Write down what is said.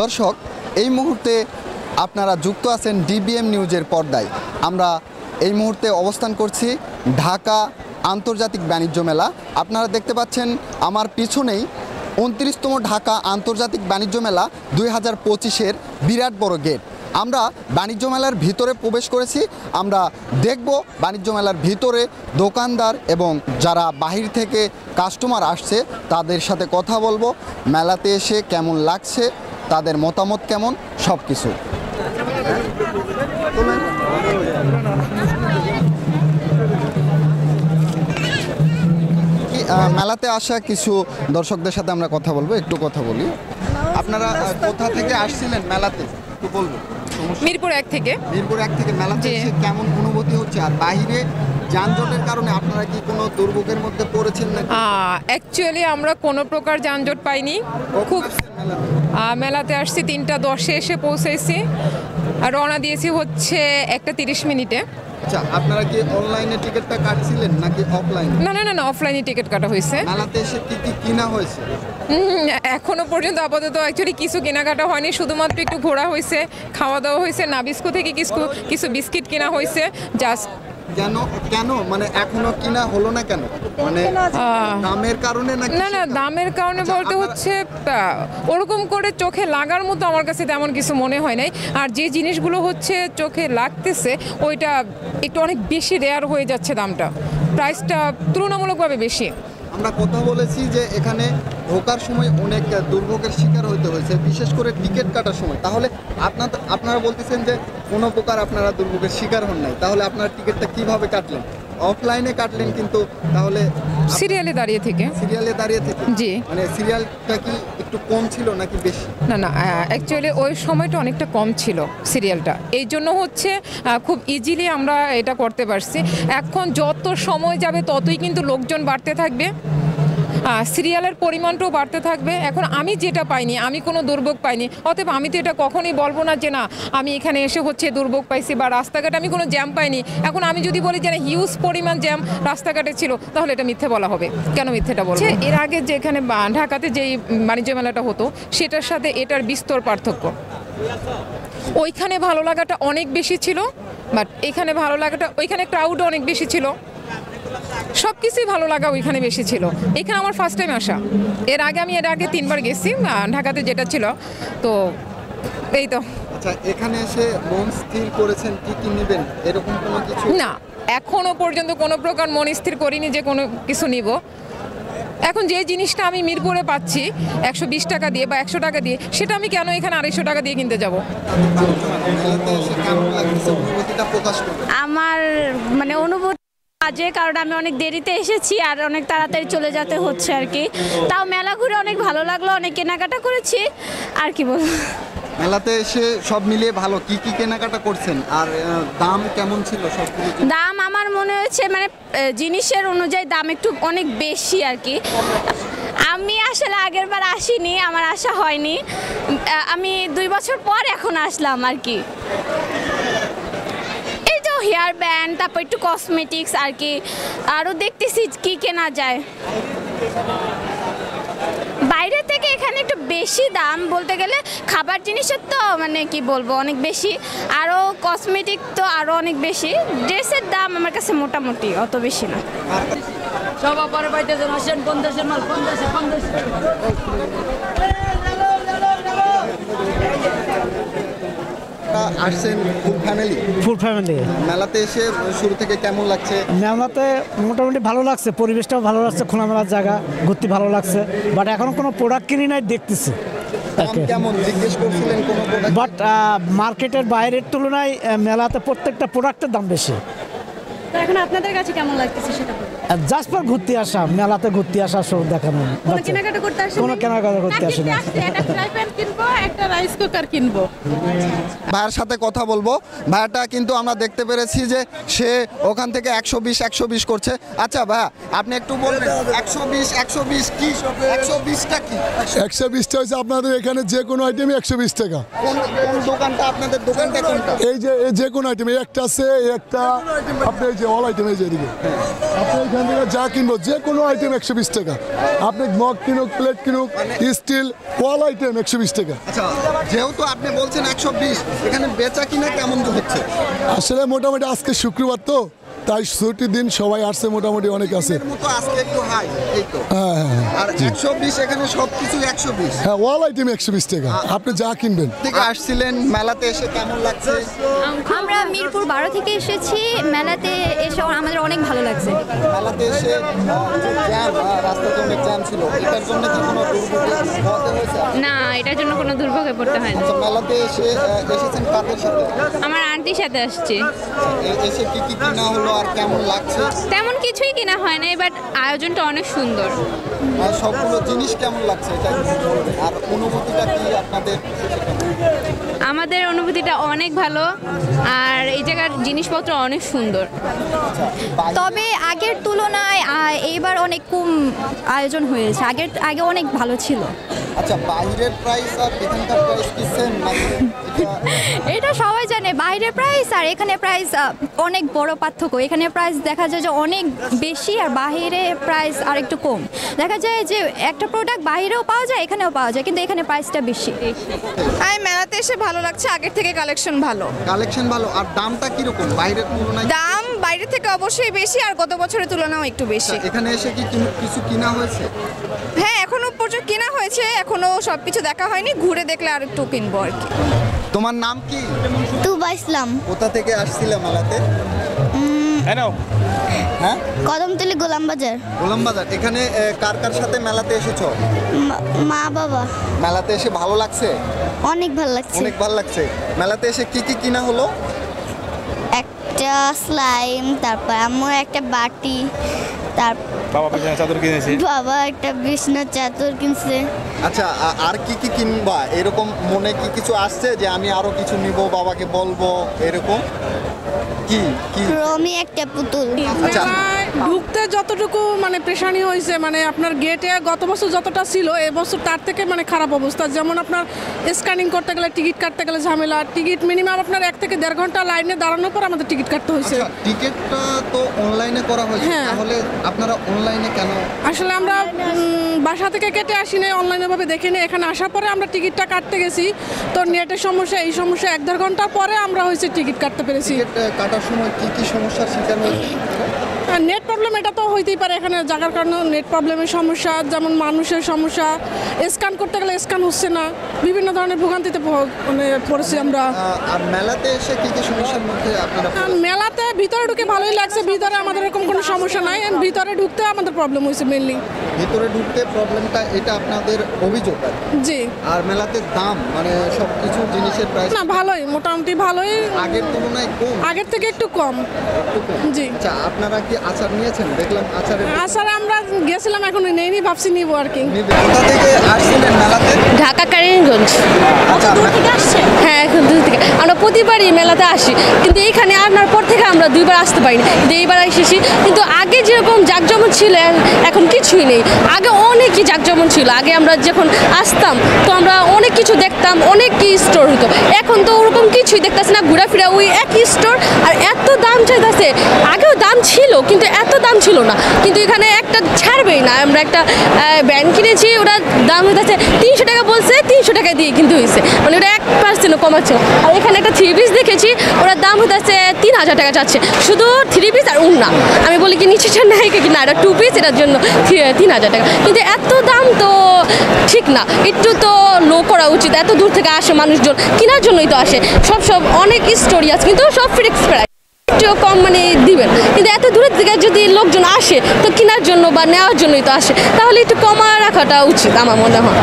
দর্শক, এই মুহূর্তে আপনারা যুক্ত আছেন ডিবিএম নিউজের পর্দায়। আমরা এই মুহূর্তে অবস্থান করছি ঢাকা আন্তর্জাতিক বাণিজ্য মেলা। আপনারা দেখতে পাচ্ছেন আমার পিছনেই 29তম ঢাকা আন্তর্জাতিক বাণিজ্য মেলা 2025-এর বিরাট বড় গেট। আমরা বাণিজ্য মেলার ভিতরে প্রবেশ করেছি। আমরা দেখব বাণিজ্য মেলার ভিতরে দোকানদার এবং যারা বাহির থেকে কাস্টমার আসছে তাদের সাথে কথা বলবো, মেলাতে এসে কেমন লাগছে, তাদের মতামত কেমন, সব কিছু। মেলাতে আসা কিছু দর্শকদের সাথে আমরা কথা বলবো, একটু কথা বলি। আপনারা কোথা থেকে আসছিলেন মেলাতে একটু বলবো? মিরপুর 1 থেকে। মিরপুর 1 থেকে মেলাতে এসে কেমন অনুভূতি হচ্ছে? আর বাইরে যানজটের কারণে আপনারা কি কোনো দুর্ভোগের মধ্যে পড়েছেন নাকি? অ্যাকচুয়ালি আমরা কোনো প্রকার যানজট পাইনি। খুব মেলাতে আসছি 3টা 10-এ এসে পৌঁছেছি আর রওনা দিয়েছি হচ্ছে 1টা 30 মিনিটে। আচ্ছা, আপনারা কি অনলাইনে টিকিটটা কাটছিলেন নাকি অফলাইন? না, অফলাইনে টিকিট কাটা হয়েছে। মেলাতে এসে কি কি কিনা হয়েছে? এখনো পর্যন্ত আপাতত অ্যাকচুয়ালি কিছু কেনাকাটা হয়নি, শুধুমাত্র একটু ঘোরা হয়েছে, খাওয়া দাওয়া হয়েছে। নাবিস্কো থেকে কিছু বিস্কিট কেনা হয়েছে জাস্ট। কেন মানে এখনো কিনা হলো না কেন? মানে দামের কারণে নাকি? না, দামের কারণে বলতে হচ্ছে ওরকম করে চোখে লাগার মতো আমার কাছে তেমন কিছু মনে হয় নাই। আর যে জিনিসগুলো হচ্ছে চোখে লাগতেছে ওইটা একটু অনেক বেশি রেয়ার হয়ে যাচ্ছে, দামটা প্রাইসটা তুলনামূলকভাবে বেশি। আমরা কথা বলেছি যে এখানে ঢোকার সময় অনেক দুর্ভোগের শিকার হতে হয়েছে, বিশেষ করে টিকিট কাটার সময়। তাহলে আপনারা বলতেছেন যে কোনো প্রকার আপনারা দুর্ভোগের শিকার হন নাই, তাহলে আপনার টিকিটটা কিভাবে কাটলেন? অফলাইনে কাটলেন, কিন্তু তাহলে সিরিয়ালে দাঁড়িয়ে থেকে। জি, মানে সিরিয়ালটা কি একটু কম ছিল নাকি বেশি? না, অ্যাকচুয়ালি ওই সময়টা অনেকটা কম ছিল সিরিয়ালটা, এই জন্য হচ্ছে খুব ইজিলি আমরা এটা করতে পারছি। এখন যত সময় যাবে ততই কিন্তু লোকজন বাড়তে থাকবে, সিরিয়ালের পরিমাণটাও বাড়তে থাকবে। এখন আমি যেটা পাইনি, আমি কোনো দুর্ভোগ পাইনি, অতএব আমি তো এটা কখনোই বলবো না যে না আমি এখানে এসে হচ্ছে দুর্ভোগ পাইছি বা রাস্তাঘাটে আমি কোনো জ্যাম পাইনি। এখন আমি যদি বলি যে হিউজ পরিমাণ জ্যাম রাস্তাঘাটে ছিল, তাহলে এটা মিথ্যে বলা হবে। কেন মিথ্যেটা বলবো? এর আগে যে এখানে ঢাকাতে যেই বাণিজ্য মেলাটা হতো সেটার সাথে এটার বিস্তর পার্থক্য। ওইখানে ভালো লাগাটা অনেক বেশি ছিল, বাট এখানে ভালো লাগাটা, ওইখানে ক্রাউডও অনেক বেশি ছিল, সব কিছুই ভালো লাগা ওইখানে বেশি ছিল। এখানে আমার ফার্স্ট টাইম আসা। এর আগে 3বার গেছি ঢাকাতে যেটা ছিল, তো এই তো। আচ্ছা, এখানে এসে মন স্থির করেছেন কি কি নেবেন এরকম কোনো কিছু? না, এখনো পর্যন্ত কোনো প্রকার মন স্থির করিনি যে কোনো কিছু নিব। এখন যে জিনিসটা আমি মিরপুরে পাচ্ছি 120 টাকা দিয়ে বা 100 টাকা দিয়ে, সেটা আমি কেন এখানে 250 টাকা দিয়ে কিনতে যাব? আমার মানে অনুভূতি কাজে, কারণ আমি অনেক দেরিতে এসেছি আর অনেক তাড়াতাড়ি চলে যেতে হচ্ছে আর কি। তাও মেলা ঘুরে অনেক ভালো লাগলো, অনেক কেনাকাটা করেছি আর কি বলবো। মেলাতে এসে সব মিলিয়ে ভালো কি কি কেনাকাটা করছেন? আর দাম কেমন ছিল? সব দাম আমার মনে হয়েছে মানে জিনিসের অনুযায়ী দাম একটু অনেক বেশি আর কি। আমি আসলে আগের বার আসিনি, আমার আসা হয়নি, আমি 2 বছর পর এখন আসলাম আর কি। হেয়ার ব্যান্ড, তারপর একটু কসমেটিক্স আর কি, আরও দেখতেছি কি কেনা যায়। বাইরে থেকে এখানে একটু বেশি দাম বলতে গেলে, খাবার জিনিসের তো মানে কি বলবো অনেক বেশি, আরও কসমেটিক তো আরও অনেক বেশি। ড্রেসের দাম আমার কাছে মোটামুটি অত বেশি না। সব পরে পাইতেছেন, আসেন কোন দেশের মাল, কোন দেশে আসছেন ফুল ফ্যামিলি। মেলাতে এসে শুরু থেকে কেমন লাগছে? মেলাতে মোটামুটি ভালো লাগছে, পরিবেশটাও ভালো লাগছে, খোলামেলার জায়গা, ঘুরতে ভালো লাগছে। বাট এখনো কোনো প্রোডাক্ট কিনি নাই, দেখতেছি। কেমন জিজ্ঞেস করছিলেন কোনো প্রোডাক্ট? বাট মার্কেটের বাইরের তুলনায় মেলাতে প্রত্যেকটা প্রোডাক্টের দাম বেশি। তো এখন আপনাদের কাছে কেমন লাগতেছে সেটা বলুন। জাস্ট ফর ঘুরতে আসা, মেলাতে ঘুরতে আসা, সব দেখানো। কোনো কেনাকাটা করতে আসেন? কোনো কেনাকাটা করতে আসি না। একটা ফ্রাই প্যান কিনবো, একটা রাইস কুকার কিনবো। ভাইয়ের সাথে কথা বলবো। ভাইয়াটা কিন্তু আমরা দেখতে পেরেছি যে সে ওখান থেকে 120 করছে। আচ্ছা ভাইয়া, আপনি একটু বলবেন 120 কি? 120টা কি? 120টা হচ্ছে আপনাদের এখানে যে কোনো আইটেমই 120 টাকা। কোন দোকানটা? আপনাদের দোকানটা কোনটা? এই যে কোনো আইটেম, এই একটা আছে, এই একটা, আপনি এই যে অল আইটেম, এই যে এদিকে আপনি এখান থেকে যা কিনবো যে কোনো আইটেম 120 টাকা। আপনি মগ কিনুক, প্লেট কিনুক, স্টিল, অল আইটেম 120 টাকা। আচ্ছা, যেহেতু আপনি বলছেন 120, এখানে বেচা কিনা কেমন হচ্ছে? আসলে মোটামুটি আজকে শুক্রবার তো, তাই ছুটির দিন সবাই আসছে, মোটামুটি অনেক আছে। এর মতো আজকে একটু হাই, এই তো। হ্যাঁ হ্যাঁ হ্যাঁ আর 120 এখানে সবকিছু 120 হ্যাঁ, অল আইটেম 120 টাকা, আপনি যা কিনবেন। থেকে আসছিলেন, মেলাতে এসে কেমন লাগছে? আমরা মিরপুর 12 থেকে এসেছি। মেলাতে এসে আমাদের অনেক ভালো লাগছে। মেলাতে এসে জ্যাম, রাস্তাতে অনেক জ্যাম ছিল, এটার জন্য কি কোনো দুর্ভোগে পড়তে হয়েছে? না, এটার জন্য কোনো দুর্ভোগে পড়তে হয় না। আচ্ছা, মেলাতে এসেছেন কাদের সাথে? আমার আন্টির সাথে আসছি। এসে কি কি কিনা হলো আর কেমন লাগছে? তেমন কিছুই কিনা হয় নাই, বাট আয়োজনটা অনেক সুন্দর। আর সবগুলো জিনিস কেমন লাগছে এটা একটু বলবেন। আর অনুভূতিটা কি আপনাদের? আমাদের অনুভূতিটা অনেক ভালো, আর এই জায়গার জিনিসপত্র অনেক সুন্দর। তবে আগের তুলনায় এইবার অনেক কম আয়োজন হয়েছে। আগে অনেক ভালো ছিল। আচ্ছা, বাইরের প্রাইস আর এখানকার প্রাইস কি সেম নাকি? এটা সবাই জানে, বাইরের প্রাইস আর এখানে প্রাইস অনেক বড় পার্থক্য। এখানে প্রাইস দেখা যায় যে অনেক বেশি, আর বাইরে প্রাইস আর একটু কম। দেখা যায় যে একটা প্রোডাক্ট বাইরেও পাওয়া যায়, এখানেও পাওয়া যায়, কিন্তু এখানে প্রাইসটা বেশি। আমি মেলাতে এসে ভালো লাগছে, আগের থেকে কালেকশন ভালো। কালেকশন ভালো। আর দামটা কিরকম বাইরের তুলনায়? দাম বাইরে থেকে অবশ্যই বেশি, আর গত বছরের তুলনাও একটু বেশি। এখানে এসে কি কিছু কিনা হয়েছে? হ্যাঁ, এখনো পর্যন্ত কেনা হয়েছে, এখনো সবকিছু দেখা হয়নি, ঘুরে দেখলে আর একটু কিনবো আর কি। তোমার নাম কি? তুবা ইসলাম। কোথা থেকে আসছিলে মেলাতে? হ্যাঁ, কদমতলী গোলামবাজার। গোলামবাজার। এখানে কার কার সাথে মেলাতে এসেছো? মা বাবা। মেলাতে এসে ভালো লাগছে? অনেক ভালো লাগছে। অনেক ভালো লাগছে। মেলাতে এসে কি কি কিনা হলো? একটা স্লাইম, তারপর আমার একটা বাটি, বাবা একটা বিছনা চাদর কিনছে। আচ্ছা, আর কি কি কিনবা? এরকম মনে কি কিছু আসছে যে আমি আরো কিছু নিব, বাবাকে বলবো, এরকম কি কি? রমি একটা পুতুল। আচ্ছা, ঢুকতে যতটুকু মানে পেশানি হয়েছে, মানে আপনার গেটে গত বছর যতটা ছিল এবছর তার থেকে মানে খারাপ অবস্থা। যেমন আপনার স্ক্যানিং করতে গেলে, টিকিট কাটতে গেলে ঝামেলা। টিকিট মিনিমাম আপনার 1 থেকে 1.5 ঘন্টা লাইনে দাঁড়ানোর পর আমাদের টিকিট কাটতে হয়েছে। টিকিটটা তো অনলাইনে করা হয়েছে, হ্যাঁ। তাহলে আপনারা অনলাইনে কেন? আসলে আমরা বাসা থেকে কেটে আসি না, অনলাইনে ভাবে দেখে নিই। এখানে আসার পরে আমরা টিকিটটা কাটতে গেছি, তো নেটের সমস্যা, এই সমস্যা 1.5 ঘন্টা পরে আমরা হয়েছে টিকিট কাটতে পেরেছি। টিকিট কাটার সময় কি কি সমস্যার শিকার হয়েছে? নেট প্রবলেম এটা তো হইতেই পারে, এখানে জায়গার কারণে নেট প্রবলেমের সমস্যা, যেমন মানুষের সমস্যা, স্ক্যান করতে গেলে স্ক্যান হচ্ছে না, বিভিন্ন ধরনের ভোগান্তিতে মানে পড়েছি আমরা। আর মেলাতে এসে কি কি সমস্যার মধ্যে আপনারা? মেলাতে ভিতরে ঢুকে ভালোই লাগছে, ভিতরে আমাদের এরকম কোনো সমস্যা নাই। ভিতরে ঢুকতে আমাদের প্রবলেম হয়েছে মেনলি। ভিতরে ঢুকতে প্রবলেমটা, এটা আপনাদের অভিযোগ? জি। আর মেলাতে দাম মানে সব কিছু জিনিসের প্রাইস না, ভালোই, মোটামুটি ভালোই, আগের তুলনায় কম? আগের থেকে একটু কম। একটু কম। জি। আচ্ছা, আপনারা কি আচার নিয়েছেন? দেখলাম আচারের আসলে আমরা গেছিলাম, এখন নেইনি, ভাবছি নিবো আর কি। কোথা থেকে আসছিলেন মেলাতে? ঢাকা কারিমগঞ্জ। আচ্ছা, হ্যাঁ, এখন দূর থেকে। আমরা প্রতিবারই মেলাতে আসি, কিন্তু এইখানে আনার পর থেকে আমরা 2বার আসতে পারি না, কিন্তু এইবার এসেছি। কিন্তু আগে যেরকম জাঁকজমক ছিল এখন কিছুই নেই। আগে অনেকই জাঁকজমক ছিল, আগে আমরা যখন আসতাম তো আমরা অনেক কিছু দেখতাম, অনেক কি স্টোর হতো। এখন তো ওরকম কিছুই দেখতেছি না, ঘোরাফেরা ওই একই স্টোর, আর এত দাম চাইতেছে। আগেও দাম ছিল, কিন্তু এত দাম ছিল না, কিন্তু এখানে একটা ছাড়বেই না। আমরা একটা ব্যান্ড কিনেছি, ওটা দাম হইতেছে 300 টাকা, বলছে 300 টাকা দিয়ে কিন্তু হয়েছে, মানে ওটা 1% কমাচ্ছে। আর এখানে একটা 3 পিস দেখেছি, ওটার দাম হইতেছে 3000 টাকা চাচ্ছে, শুধু 3 পিস আর উন্না। আমি বলি কি নিচেটা নাই কি না, এটা 2 পিস, এটার জন্য 3000 টাকা। কিন্তু এত দাম তো ঠিক না, একটু তো লো করা উচিত। এত দূর থেকে আসে মানুষজন, কেনার জন্যই তো আসে। সব অনেক স্টোরি আছে, কিন্তু সব ফিক্স প্রাইস, একটু কম মানে দিবেন। কিন্তু এত দূরের থেকে যদি লোকজন আসে তো কেনার জন্য বা নেওয়ার জন্যই তো আসে, তাহলে একটু কমা রাখাটা উচিত আমার মনে হয়।